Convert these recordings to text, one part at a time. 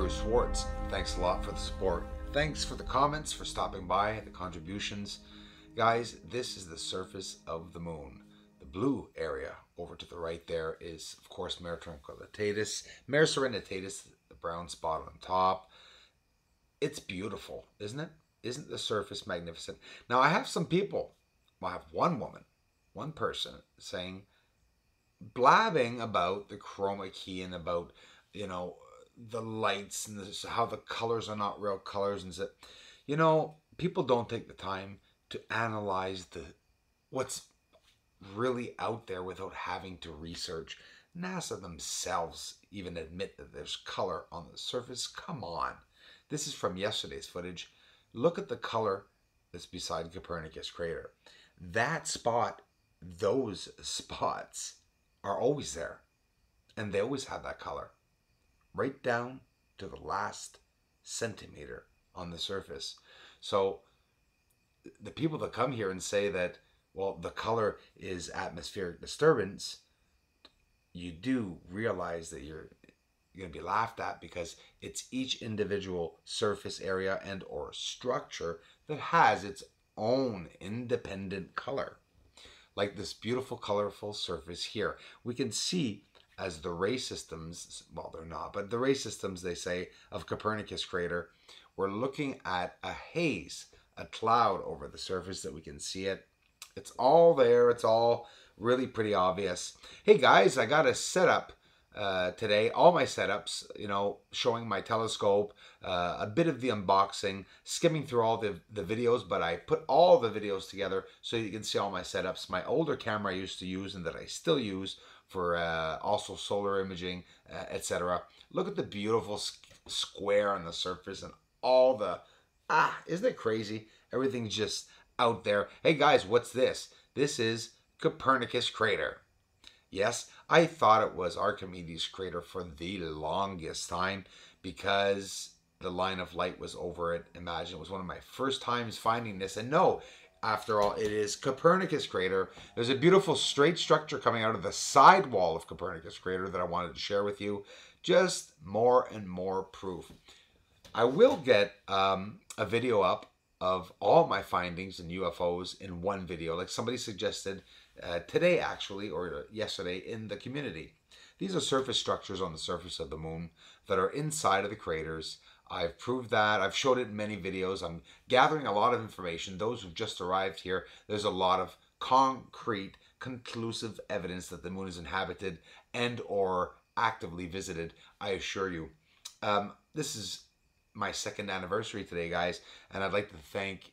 Bruce Swartz. Thanks a lot for the support. Thanks for the comments, for stopping by, the contributions. Guys, this is the surface of the moon. The blue area over to the right there is, of course, Mare Tranquillitatis. Mare Serenitatis, the brown spot on top. It's beautiful, isn't it? Isn't the surface magnificent? Now, I have some people, well, I have one woman, one person saying, blabbing about the chroma key and about, you know, the lights and how the colors are not real colors, and you know, people don't take the time to analyze what's really out there without having to research. NASA themselves even admit that there's color on the surface. Come on. This is from yesterday's footage. Look at the color that's beside Copernicus crater. That spot, those spots are always there, and they always have that color, right down to the last centimeter on the surface. So the people that come here and say that, well, the color is atmospheric disturbance, you do realize that you're going to be laughed at, because it's each individual surface area and or structure that has its own independent color. Like this beautiful, colorful surface here. We can see as the ray systems, well, they're not, but the ray systems, they say, of Copernicus crater, we're looking at a haze, a cloud over the surface that we can see it. It's all there. It's all really pretty obvious. Hey guys, I got a setup today, all my setups, you know, showing my telescope, a bit of the unboxing, skimming through all the videos, but I put all the videos together so you can see all my setups. My older camera I used to use and that I still use for also solar imaging, etc. Look at the beautiful square on the surface and all the, isn't it crazy? Everything's just out there. Hey guys, what's this? This is Copernicus crater. Yes, I thought it was Archimedes crater for the longest time because the line of light was over it. Imagine, it was one of my first times finding this. And no, after all, it is Copernicus crater. There's a beautiful straight structure coming out of the side wall of Copernicus crater that I wanted to share with you. Just more and more proof. I will get a video up of all my findings in UFOs in one video, like somebody suggested today actually, or yesterday in the community. These are surface structures on the surface of the moon that are inside of the craters. I've proved that. I've showed it in many videos. I'm gathering a lot of information. Those who've just arrived here, there's a lot of concrete, conclusive evidence that the moon is inhabited and or actively visited, I assure you. This is my second anniversary today, guys, and I'd like to thank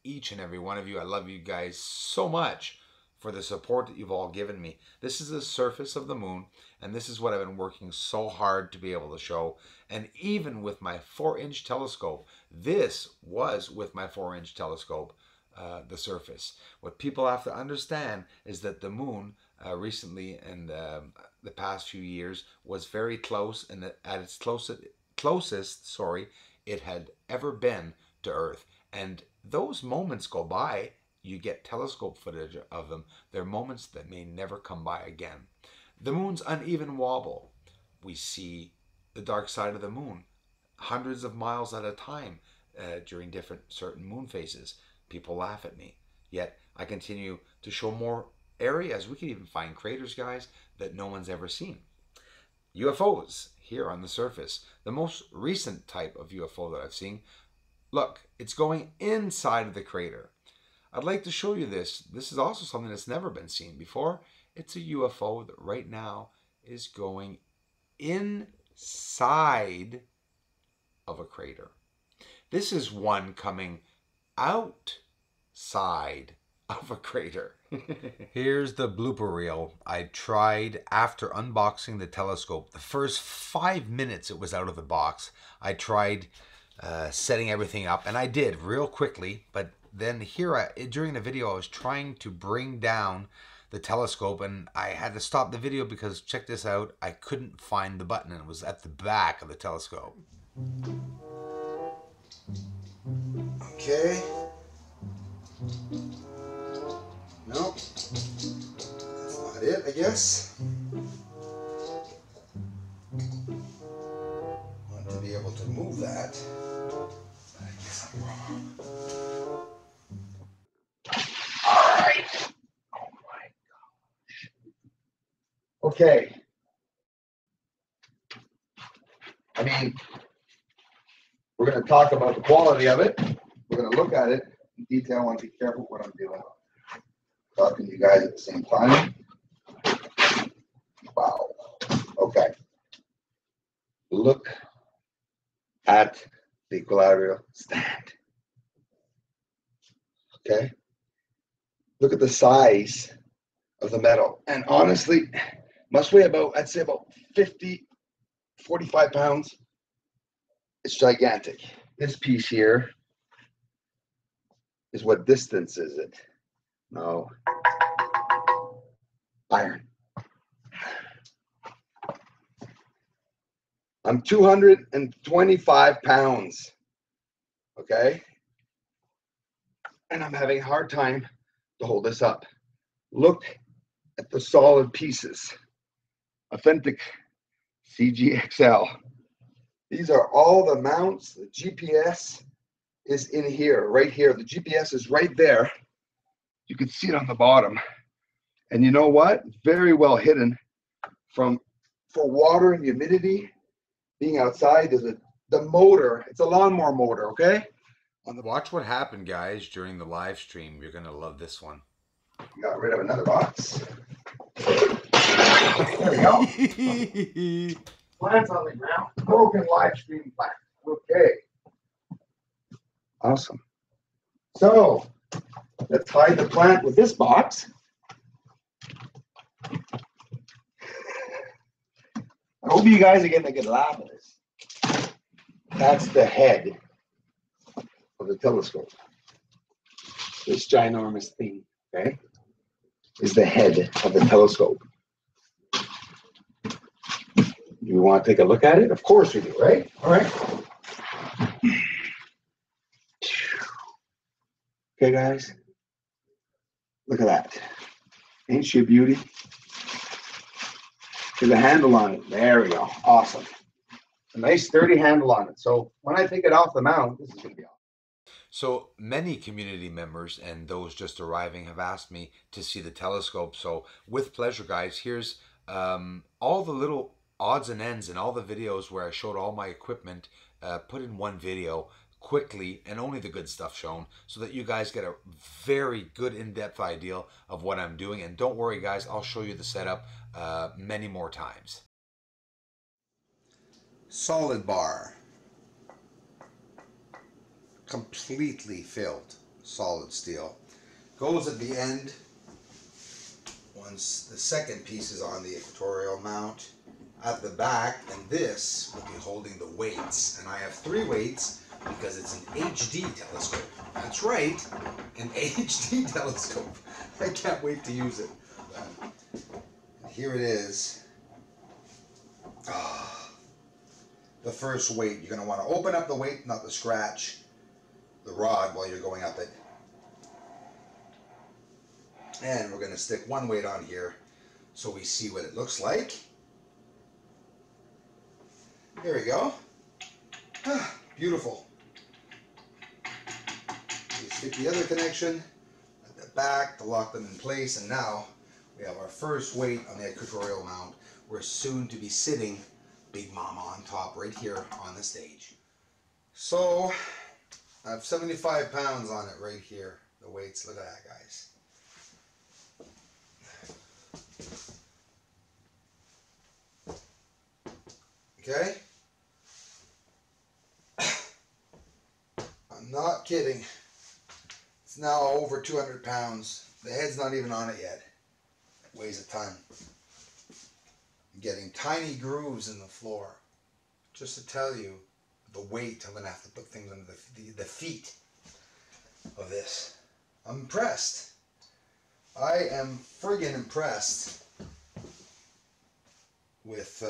each and every one of you. I love you guys so much for the support that you've all given me. This is the surface of the moon, and this is what I've been working so hard to be able to show. And even with my 4-inch telescope, this was with my 4-inch telescope, the surface. What people have to understand is that the moon recently and the past few years was very close, and at its closest, it had ever been to Earth. And those moments go by. You get telescope footage of them. They're moments that may never come by again. The moon's uneven wobble. We see the dark side of the moon hundreds of miles at a time during certain moon phases. People laugh at me. Yet I continue to show more areas. We can even find craters, guys, that no one's ever seen. UFOs here on the surface. The most recent type of UFO that I've seen, look, it's going inside of the crater. I'd like to show you this. This is also something that's never been seen before. It's a UFO that right now is going inside of a crater. This is one coming outside of a crater. Here's the blooper reel. I tried, after unboxing the telescope, the first 5 minutes it was out of the box, I tried setting everything up, and I did real quickly, but then here during the video I was trying to bring down the telescope, and I had to stop the video because, check this out, I couldn't find the button, and it was at the back of the telescope. Okay. Nope. That's not it, I guess. Want to be able able to move that. I guess I'm wrong. All right. Oh my gosh. Okay. I mean, we're going to talk about the quality of it. We're going to look at it in detail. I want to be careful what I'm doing. Talking to you guys at the same time. Wow. Okay. Look at the equilibrium stand. Okay. Look at the size of the metal. And honestly, must weigh about, I'd say about 50, 45 pounds. It's gigantic. This piece here is what distance is it? No. Iron. I'm 225 pounds. Okay? And I'm having a hard time to hold this up. Look at the solid pieces. Authentic CGXL. These are all the mounts. The GPS is in here, right here. The GPS is right there. You can see it on the bottom. And you know what? Very well hidden for water and humidity. Being outside, the motor. It's a lawnmower motor, okay? Watch what happened, guys, during the live stream. You're going to love this one. We got rid of another box. There we go. Plants on the ground. Broken live stream plant. Okay. Awesome. So, let's hide the plant with this box. I hope you guys are getting a good laugh at this. That's the head of the telescope. This ginormous thing, okay, is the head of the telescope. You want to take a look at it? Of course we do, right? All right. Okay, guys. Look at that. Ain't she a beauty? There's a handle on it. There we go. Awesome. A nice sturdy handle on it. So when I take it off the mount, this is going to be awesome. So many community members and those just arriving have asked me to see the telescope. So with pleasure, guys, here's all the little odds and ends and all the videos where I showed all my equipment put in one video quickly, and only the good stuff shown, so that you guys get a very good in-depth idea of what I'm doing. And don't worry, guys, I'll show you the setup many more times. Solid bar. Completely filled solid steel. Goes at the end once the second piece is on the equatorial mount at the back, and this will be holding the weights. And I have 3 weights because it's an HD telescope. That's right, an HD telescope. I can't wait to use it. Here it is. The first weight. You're going to want to open up the weight, not the scratch the rod while you're going up it. And we're going to stick one weight on here so we see what it looks like. There we go. Beautiful. We stick the other connection at the back to lock them in place, and now we have our first weight on the equatorial mount. We're soon to be sitting Big Mama on top right here on the stage. So I have 75 pounds on it right here. The weights, look at that, guys. Okay? I'm not kidding. It's now over 200 pounds. The head's not even on it yet. It weighs a ton. I'm getting tiny grooves in the floor. Just to tell you the weight, I'm going to have to put things under the feet of this. I'm impressed. I am friggin' impressed with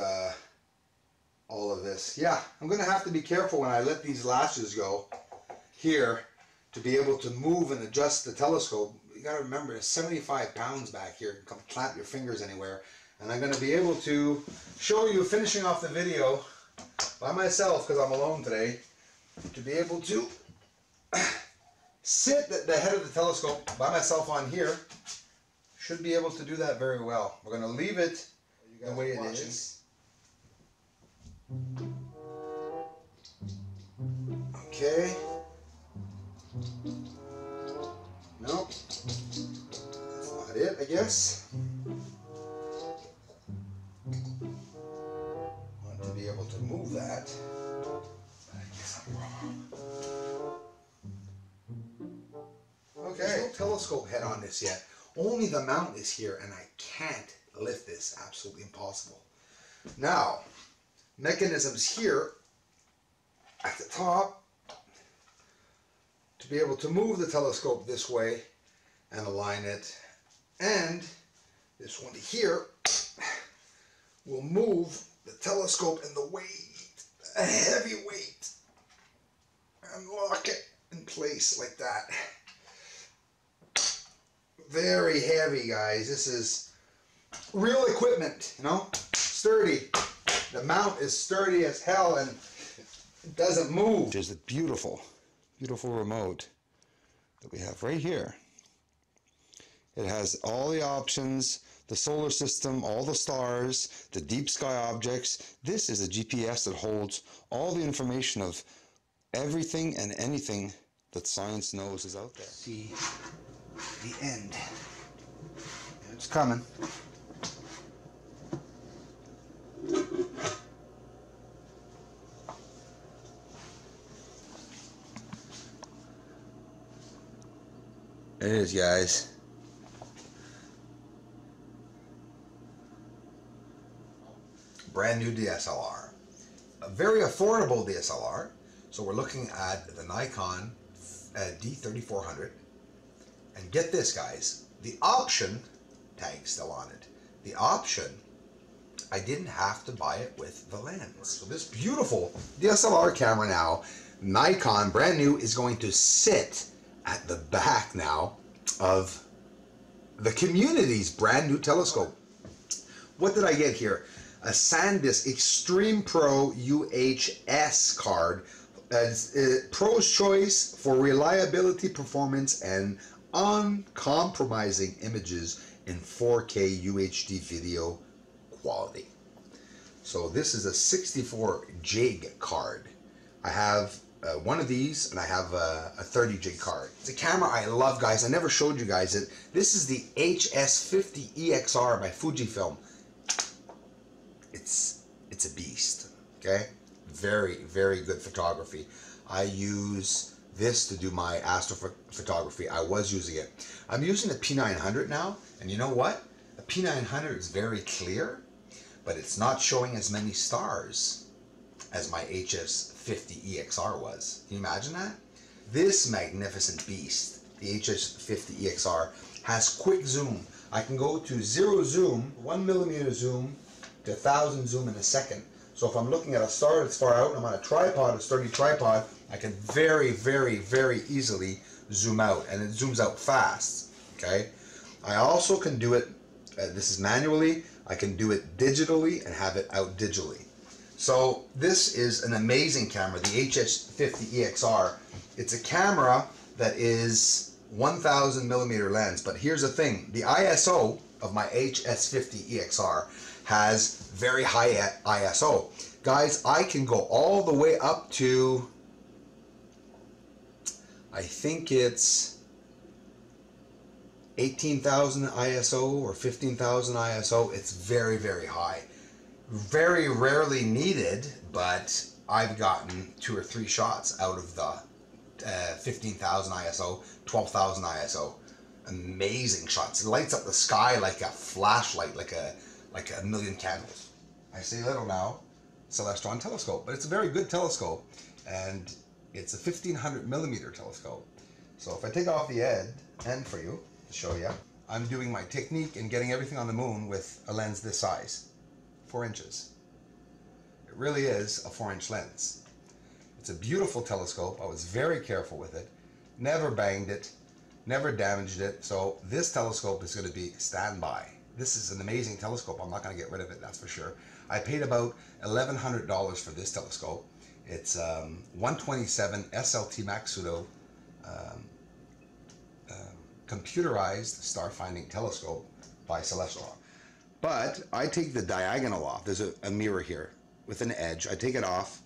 all of this. Yeah, I'm going to have to be careful when I let these lashes go here to be able to move and adjust the telescope. You got to remember, there's 75 pounds back here. Can't clamp your fingers anywhere. And I'm going to be able to show you, finishing off the video, by myself, because I'm alone today, to be able to sit at the head of the telescope by myself on here. Should be able to do that very well. We're going to leave it the way it is. Okay. Nope. That's not it, I guess. Want to be able to move that. But I guess I'm wrong. Okay. There's no telescope head on this yet. Only the mount is here, and I can't lift this. Absolutely impossible. Now, mechanisms here at the top to be able to move the telescope this way and align it, and this one here will move the telescope and the weight, a heavy weight, and lock it in place like that. Very heavy, guys. This is real equipment, you know, sturdy. The mount is sturdy as hell and it doesn't move. There's a beautiful, beautiful remote that we have right here. It has all the options, the solar system, all the stars, the deep sky objects. This is a GPS that holds all the information of everything and anything that science knows is out there. See the end. It's coming. It is, guys. Brand new DSLR. A very affordable DSLR. So we're looking at the Nikon D3400. And get this, guys. The option tag's still on it. The option, I didn't have to buy it with the lens. So this beautiful DSLR camera now, Nikon, brand new, is going to sit at the back now of the community's brand new telescope. What did I get here? A SanDisk Extreme Pro UHS card. Pro's choice for reliability, performance, and uncompromising images in 4K UHD video quality. So this is a 64 gig card. I have one of these, and I have a 30 gig card. It's a camera I love, guys. I never showed you guys it. This is the HS50 EXR by Fujifilm. It's a beast, okay? Very, very good photography. I use this to do my astrophotography. I was using it. I'm using the P900 now, and you know what? The P900 is very clear, but it's not showing as many stars as my HS50 EXR was. Can you imagine that? This magnificent beast, the HS50 EXR, has quick zoom. I can go to 0 zoom, 1mm zoom, to 1000 zoom in a second. So if I'm looking at a star that's far out and I'm on a tripod, a sturdy tripod, I can very, very, very easily zoom out, and it zooms out fast, okay? I also can do it, this is manually, I can do it digitally and have it out digitally. So this is an amazing camera, the HS50 EXR. It's a camera that is 1000mm lens, but here's the thing, the ISO of my HS50 EXR has very high ISO. Guys, I can go all the way up to, I think it's 18,000 ISO or 15,000 ISO. It's very, very high. Very rarely needed, but I've gotten 2 or 3 shots out of the 15,000 ISO, 12,000 ISO. Amazing shots. It lights up the sky like a flashlight, like a million candles. I say little now, Celestron telescope, but it's a very good telescope, and it's a 1500mm telescope. So if I take off the end for you to show you, I'm doing my technique in getting everything on the moon with a lens this size, 4 inches. It really is a 4-inch lens. It's a beautiful telescope. I was very careful with it, never banged it, never damaged it. So this telescope is going to be standby. This is an amazing telescope. I'm not going to get rid of it, that's for sure. I paid about $1,100 for this telescope. It's 127 SLT Max Pseudo computerized star finding telescope by Celestial. But I take the diagonal off. There's a mirror here with an edge. I take it off,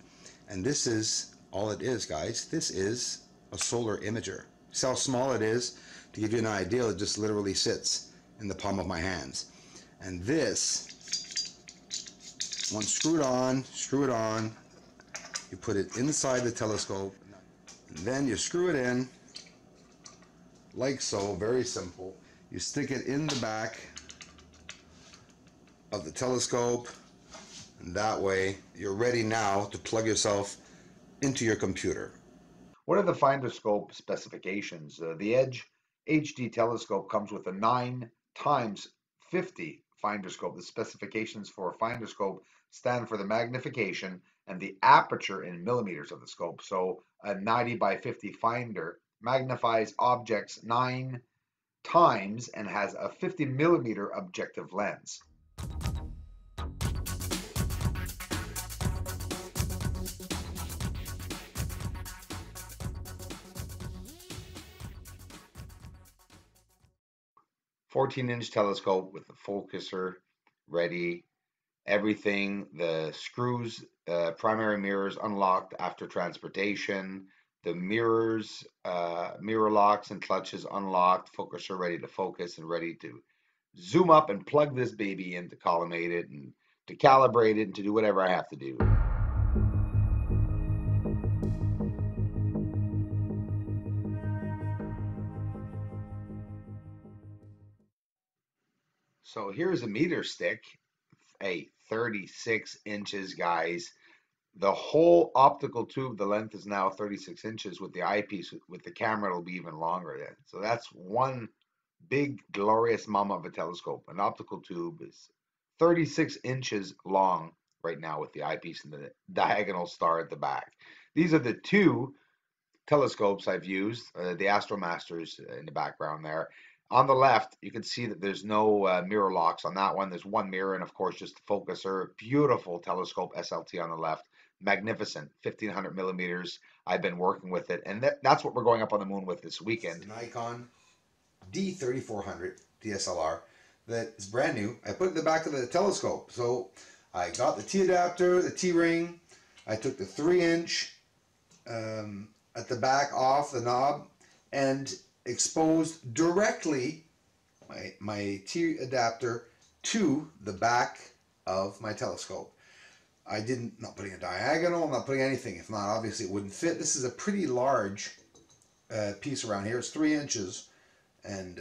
and this is all it is, guys. This is a solar imager. See how small it is? To give you an idea, it just literally sits in the palm of my hands. And this, once screwed on, screw it on, you put it inside the telescope, and then you screw it in, like so, very simple. You stick it in the back of the telescope, and that way you're ready now to plug yourself into your computer. What are the finder scope specifications? The Edge HD telescope comes with a 9 times 50 finder scope. The specifications for a finder scope stand for the magnification and the aperture in millimeters of the scope. So a 90 by 50 finder magnifies objects 9 times and has a 50 millimeter objective lens. "14-inch telescope with the focuser ready, everything, the screws, primary mirrors unlocked after transportation, the mirrors, mirror locks and clutches unlocked, focuser ready to focus and ready to zoom up and plug this baby in to collimate it and to calibrate it and to do whatever I have to do." So here's a meter stick, hey, 36 inches, guys. The whole optical tube, the length is now 36 inches. With the eyepiece, with the camera, it'll be even longer then. So that's one big, glorious mama of a telescope. An optical tube is 36 inches long right now with the eyepiece and the diagonal star at the back. These are the two telescopes I've used, the Astromasters in the background there. On the left, you can see that there's no mirror locks on that one. There's one mirror and, of course, just the focuser. Beautiful telescope SLT on the left. Magnificent, 1500 millimeters. I've been working with it, and that's what we're going up on the moon with this weekend. It's the Nikon D3400 DSLR that is brand new. I put it in the back of the telescope. So I got the T adapter, the T-ring. I took the 3-inch at the back off the knob and exposed directly my T adapter to the back of my telescope. Not putting a diagonal, I'm not putting anything. If not, obviously it wouldn't fit. This is a pretty large piece around here. It's 3 inches. And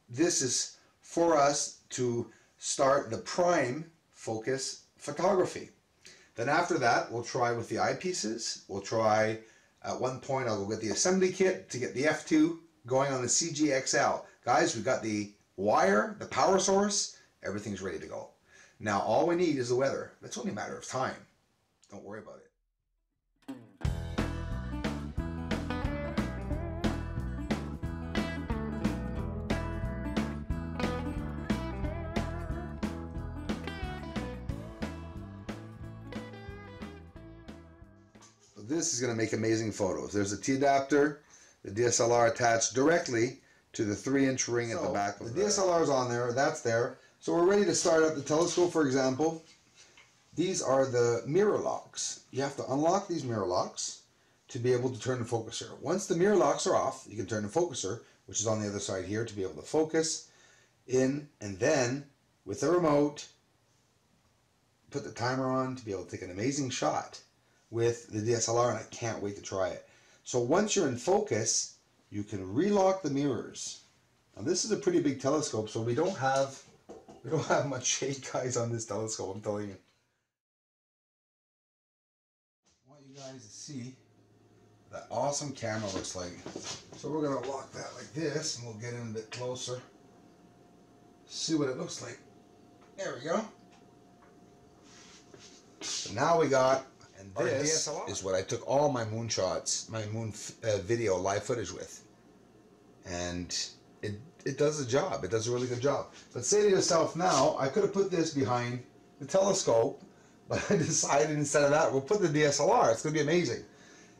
this is for us to start the prime focus photography. Then after that, we'll try with the eyepieces. We'll try, at one point, I'll go get the assembly kit to get the F2 going on the CGXL. Guys, we've got the wire, the power source, everything's ready to go. Now, all we need is the weather. It's only a matter of time. Don't worry about it. This is going to make amazing photos. There's a T adapter, the DSLR attached directly to the 3-inch ring at the back. The DSLR is on there, that's there. So we're ready to start up the telescope, for example. These are the mirror locks. You have to unlock these mirror locks to be able to turn the focuser. Once the mirror locks are off, you can turn the focuser, which is on the other side here, to be able to focus in, and then with the remote, put the timer on to be able to take an amazing shot with the DSLR, and I can't wait to try it. So once you're in focus, you can relock the mirrors. Now this is a pretty big telescope, so we don't have much shade, guys, on this telescope, I'm telling you. I want you guys to see that awesome camera looks like. So we're gonna lock that like this, and we'll get in a bit closer. See what it looks like. There we go. So now we got, and this is what I took all my moon shots, my moon video live footage with. And it does the job. It does a really good job. But say to yourself now, I could have put this behind the telescope But I decided instead of that, we'll put the DSLR. It's going to be amazing.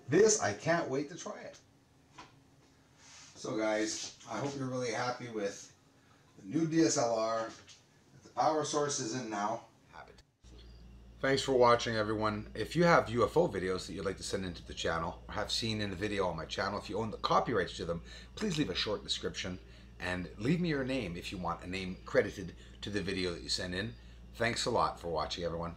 This, I can't wait to try it. So guys, I hope you're really happy with the new DSLR. The power source is in now. Thanks for watching, everyone. If you have UFO videos that you'd like to send into the channel or have seen in the video on my channel, if you own the copyrights to them, please leave a short description and leave me your name if you want a name credited to the video that you send in. Thanks a lot for watching, everyone.